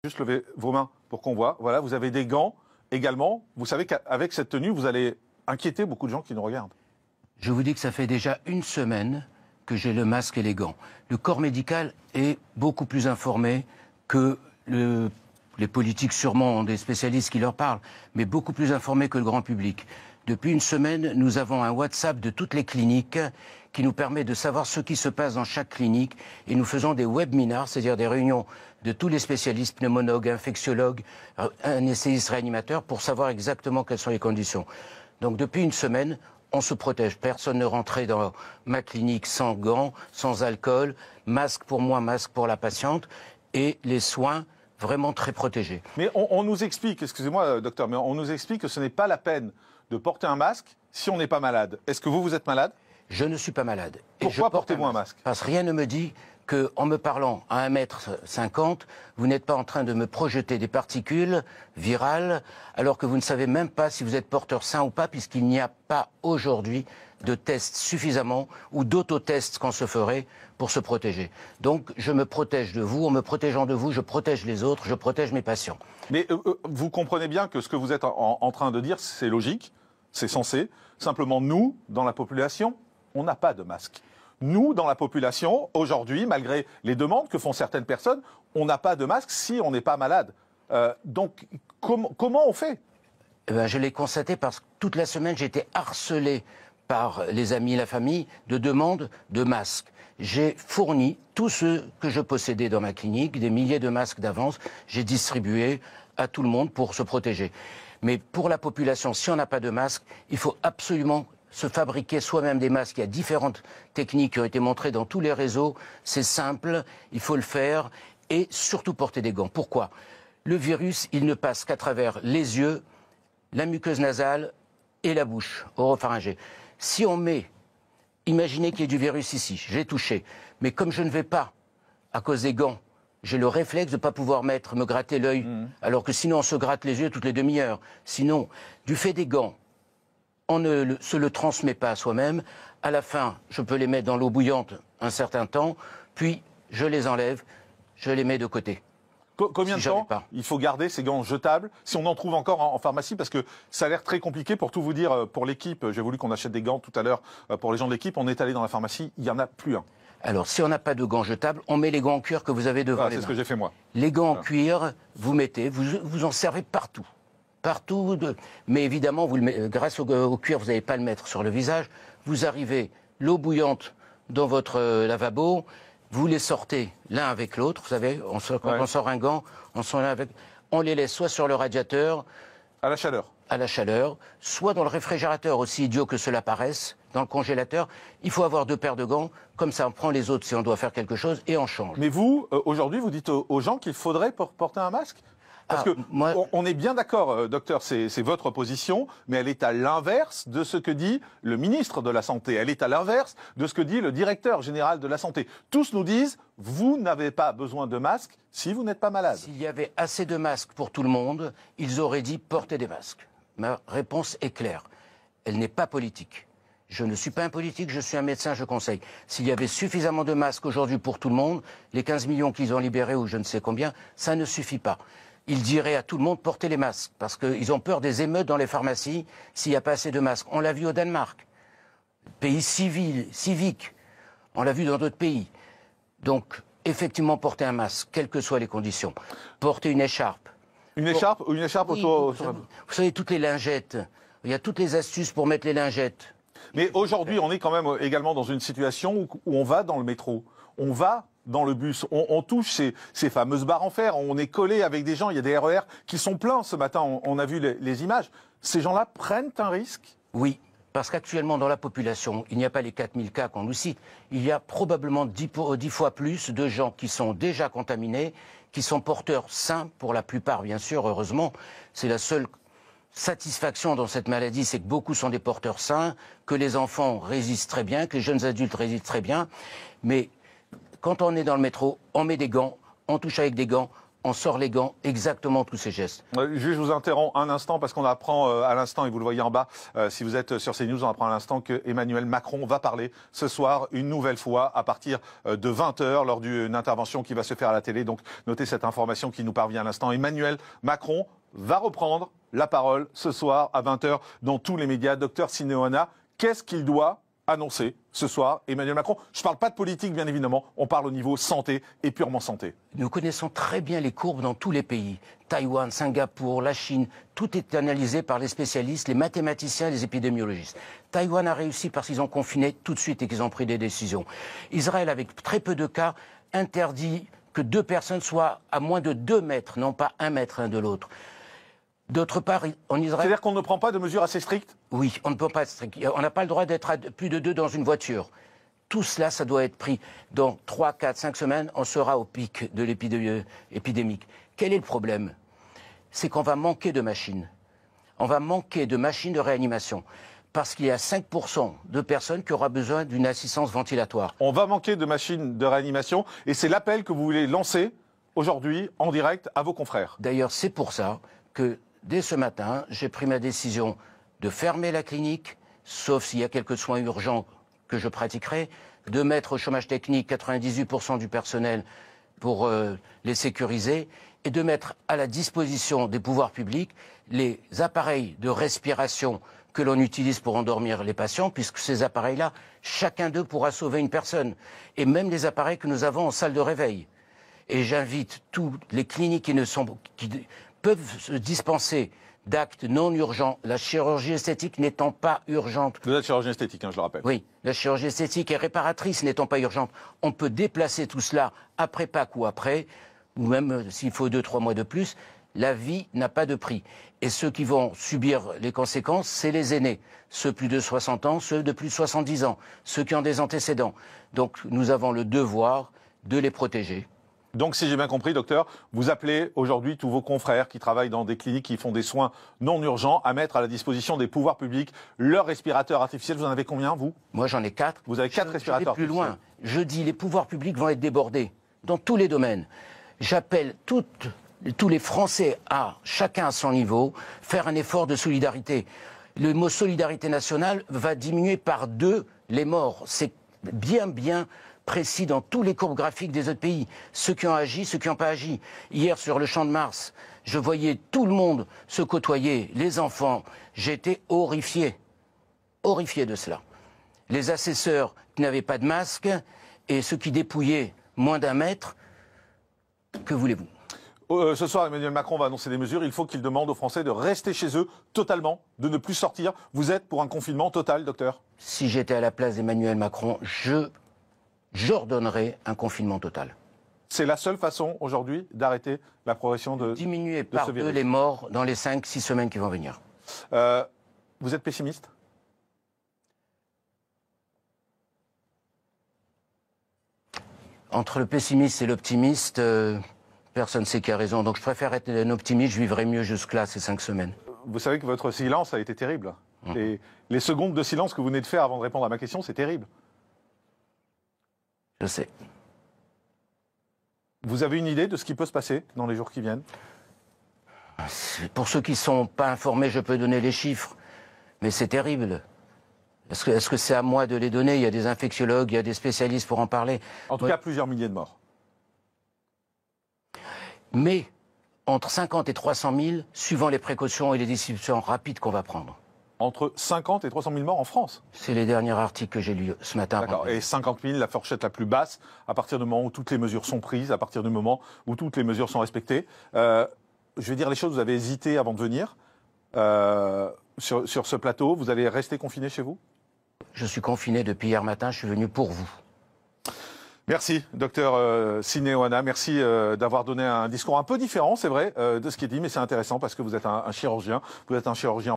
Juste lever vos mains pour qu'on voit. Voilà, vous avez des gants également. Vous savez qu'avec cette tenue, vous allez inquiéter beaucoup de gens qui nous regardent. Je vous dis que ça fait déjà une semaine que j'ai le masque et les gants. Le corps médical est beaucoup plus informé que les politiques sûrement ont des spécialistes qui leur parlent, mais beaucoup plus informé que le grand public. Depuis une semaine, nous avons un WhatsApp de toutes les cliniques qui nous permet de savoir ce qui se passe dans chaque clinique et nous faisons des webinars, c'est-à-dire des réunions de tous les spécialistes, pneumologues, infectiologues, anesthésistes, réanimateurs pour savoir exactement quelles sont les conditions. Donc depuis une semaine, on se protège. Personne ne rentrait dans ma clinique sans gants, sans alcool, masque pour moi, masque pour la patiente et les soins vraiment très protégés. Mais on nous explique, excusez-moi docteur, mais on nous explique que ce n'est pas la peine de porter un masque si on n'est pas malade. Est-ce que vous êtes malade? Je ne suis pas malade. Pourquoi portez-vous un masque? Parce que rien ne me dit qu'en me parlant à 1,50 m, vous n'êtes pas en train de me projeter des particules virales, alors que vous ne savez même pas si vous êtes porteur sain ou pas, puisqu'il n'y a pas aujourd'hui de tests suffisamment ou d'autotests qu'on se ferait pour se protéger. Donc je me protège de vous, en me protégeant de vous, je protège les autres, je protège mes patients. Mais vous comprenez bien que ce que vous êtes en train de dire, c'est logique, c'est censé. Simplement, nous, dans la population, on n'a pas de masque. Nous, dans la population, aujourd'hui, malgré les demandes que font certaines personnes, on n'a pas de masque si on n'est pas malade. Donc, comment on fait? Eh bien, je l'ai constaté parce que toute la semaine, j'ai été harcelé par les amis et la famille de demandes de masques. J'ai fourni tout ce que je possédais dans ma clinique, des milliers de masques d'avance, j'ai distribué à tout le monde pour se protéger. Mais pour la population, si on n'a pas de masque, il faut absolument se fabriquer soi-même des masques. Il y a différentes techniques qui ont été montrées dans tous les réseaux. C'est simple, il faut le faire et surtout porter des gants. Pourquoi? Le virus, il ne passe qu'à travers les yeux, la muqueuse nasale et la bouche, oropharyngée. Si on met, imaginez qu'il y ait du virus ici, j'ai touché, mais comme je ne vais pas, à cause des gants, j'ai le réflexe de ne pas pouvoir me gratter l'œil, alors que sinon on se gratte les yeux toutes les demi-heures. Sinon, du fait des gants, on ne se le transmet pas à soi-même. À la fin, je peux les mettre dans l'eau bouillante un certain temps, puis je les enlève, je les mets de côté. Combien de temps il faut garder ces gants jetables, si on en trouve encore en pharmacie? Parce que ça a l'air très compliqué, pour tout vous dire, pour l'équipe. J'ai voulu qu'on achète des gants tout à l'heure pour les gens de l'équipe. On est allé dans la pharmacie, il n'y en a plus un. Alors, si on n'a pas de gants jetables, on met les gants en cuir que vous avez devant les mains. C'est ce que j'ai fait moi. Les gants en cuir, vous mettez, vous en servez partout. Partout. Mais évidemment, grâce au cuir, vous n'allez pas le mettre sur le visage. Vous arrivez, l'eau bouillante dans votre lavabo, vous les sortez l'un avec l'autre. Vous savez, quand on sort un gant, on les laisse soit sur le radiateur. À la chaleur. À la chaleur, soit dans le réfrigérateur, aussi idiot que cela paraisse, dans le congélateur. Il faut avoir 2 paires de gants, comme ça on prend les autres si on doit faire quelque chose et on change. Mais vous, aujourd'hui, vous dites aux gens qu'il faudrait porter un masque? Parce que on est bien d'accord, docteur, c'est votre position, mais elle est à l'inverse de ce que dit le ministre de la Santé. Elle est à l'inverse de ce que dit le directeur général de la Santé. Tous nous disent, vous n'avez pas besoin de masque si vous n'êtes pas malade. S'il y avait assez de masques pour tout le monde, ils auraient dit portez des masques. Ma réponse est claire. Elle n'est pas politique. Je ne suis pas un politique, je suis un médecin, je conseille. S'il y avait suffisamment de masques aujourd'hui pour tout le monde, les 15 millions qu'ils ont libérés ou je ne sais combien, ça ne suffit pas. Ils diraient à tout le monde portez les masques, parce qu'ils ont peur des émeutes dans les pharmacies s'il n'y a pas assez de masques. On l'a vu au Danemark, pays civique, on l'a vu dans d'autres pays. Donc, effectivement, porter un masque, quelles que soient les conditions. Porter une écharpe. Une écharpe ou une écharpe autour... Vous savez, toutes les lingettes, il y a toutes les astuces pour mettre les lingettes. Mais aujourd'hui, on est quand même également dans une situation où on va dans le métro, on va dans le bus, on touche ces fameuses barres en fer, on est collé avec des gens, il y a des RER qui sont pleins ce matin, on a vu les images. Ces gens-là prennent un risque? Oui, parce qu'actuellement dans la population, il n'y a pas les 4000 cas qu'on nous cite, il y a probablement 10 fois plus de gens qui sont déjà contaminés, qui sont porteurs sains, pour la plupart bien sûr, heureusement. C'est la seule satisfaction dans cette maladie, c'est que beaucoup sont des porteurs sains, que les enfants résistent très bien, que les jeunes adultes résistent très bien, mais quand on est dans le métro, on met des gants, on touche avec des gants, on sort les gants, exactement tous ces gestes. Juste, je vous interromps un instant parce qu'on apprend à l'instant, et vous le voyez en bas, si vous êtes sur CNews, on apprend à l'instant que Emmanuel Macron va parler ce soir une nouvelle fois à partir de 20h lors d'une intervention qui va se faire à la télé. Donc notez cette information qui nous parvient à l'instant. Emmanuel Macron va reprendre la parole ce soir à 20h dans tous les médias. Docteur Sinéoana, qu'est-ce qu'il doit annoncer ce soir, Emmanuel Macron? Je ne parle pas de politique, bien évidemment. On parle au niveau santé et purement santé. Nous connaissons très bien les courbes dans tous les pays. Taïwan, Singapour, la Chine, tout est analysé par les spécialistes, les mathématiciens, les épidémiologistes. Taïwan a réussi parce qu'ils ont confiné tout de suite et qu'ils ont pris des décisions. Israël, avec très peu de cas, interdit que 2 personnes soient à moins de 2 mètres, non pas 1 mètre l'un de l'autre. D'autre part, en Israël... C'est-à-dire qu'on ne prend pas de mesures assez strictes? Oui, on ne peut pas être strict. On n'a pas le droit d'être à plus de 2 dans une voiture. Tout cela, ça doit être pris. Dans 3, 4, 5 semaines, on sera au pic de l'épidémie épidémique. Quel est le problème? C'est qu'on va manquer de machines. On va manquer de machines de réanimation. Parce qu'il y a 5% de personnes qui auront besoin d'une assistance ventilatoire. On va manquer de machines de réanimation et c'est l'appel que vous voulez lancer aujourd'hui en direct à vos confrères. D'ailleurs, c'est pour ça que dès ce matin, j'ai pris ma décision de fermer la clinique, sauf s'il y a quelques soins urgents que je pratiquerai, de mettre au chômage technique 98% du personnel pour les sécuriser et de mettre à la disposition des pouvoirs publics les appareils de respiration que l'on utilise pour endormir les patients, puisque ces appareils-là, chacun d'eux pourra sauver une personne. Et même les appareils que nous avons en salle de réveil. Et j'invite toutes les cliniques qui peuvent se dispenser d'actes non urgents, la chirurgie esthétique n'étant pas urgente. Vous êtes chirurgien esthétique, hein, je le rappelle. Oui, la chirurgie esthétique est réparatrice n'étant pas urgente. On peut déplacer tout cela après Pâques ou après, ou même s'il faut 2-3 mois de plus. La vie n'a pas de prix. Et ceux qui vont subir les conséquences, c'est les aînés. Ceux plus de 60 ans, ceux de plus de 70 ans, ceux qui ont des antécédents. Donc nous avons le devoir de les protéger. Donc, si j'ai bien compris, docteur, vous appelez aujourd'hui tous vos confrères qui travaillent dans des cliniques qui font des soins non urgents à mettre à la disposition des pouvoirs publics leurs respirateurs artificiels. Vous en avez combien, vous? Moi, j'en ai 4. Vous avez 4 respirateurs artificiels. Plus artificiels. loin, je dis les pouvoirs publics vont être débordés dans tous les domaines. J'appelle tous les Français à, chacun à son niveau, faire un effort de solidarité. Le mot solidarité nationale va diminuer par 2 les morts. C'est bien précis dans tous les courbes graphiques des autres pays. Ceux qui ont agi, ceux qui n'ont pas agi. Hier, sur le Champ de Mars, je voyais tout le monde se côtoyer, les enfants. J'étais horrifié de cela. Les assesseurs qui n'avaient pas de masque et ceux qui dépouillaient moins d'1 mètre, que voulez-vous? Ce soir, Emmanuel Macron va annoncer des mesures. Il faut qu'il demande aux Français de rester chez eux totalement, de ne plus sortir. Vous êtes pour un confinement total, docteur? Si j'étais à la place d'Emmanuel Macron, j'ordonnerais un confinement total. C'est la seule façon aujourd'hui d'arrêter la progression de diminuer par 2 les morts dans les 5-6 semaines qui vont venir. Vous êtes pessimiste? Entre le pessimiste et l'optimiste, personne ne sait qui a raison. Donc je préfère être un optimiste, je vivrai mieux jusque-là ces 5 semaines. Vous savez que votre silence a été terrible. Les secondes de silence que vous venez de faire avant de répondre à ma question, c'est terrible. Je sais. Vous avez une idée de ce qui peut se passer dans les jours qui viennent? Pour ceux qui ne sont pas informés, je peux donner les chiffres. Mais c'est terrible. Est-ce que c'est à moi de les donner? Il y a des infectiologues, il y a des spécialistes pour en parler. En tout cas, plusieurs milliers de morts. Mais entre 50 et 300 000, suivant les précautions et les décisions rapides qu'on va prendre. Entre 50 et 300 000 morts en France? C'est les derniers articles que j'ai lus ce matin. D'accord. Et 50 000, la fourchette la plus basse, à partir du moment où toutes les mesures sont prises, à partir du moment où toutes les mesures sont respectées. Je vais dire les choses, vous avez hésité avant de venir sur ce plateau. Vous allez rester confiné chez vous? Je suis confiné depuis hier matin, je suis venu pour vous. Merci, docteur Sinéoana. Merci d'avoir donné un discours un peu différent, c'est vrai, de ce qui est dit, mais c'est intéressant parce que vous êtes un chirurgien. Vous êtes un chirurgien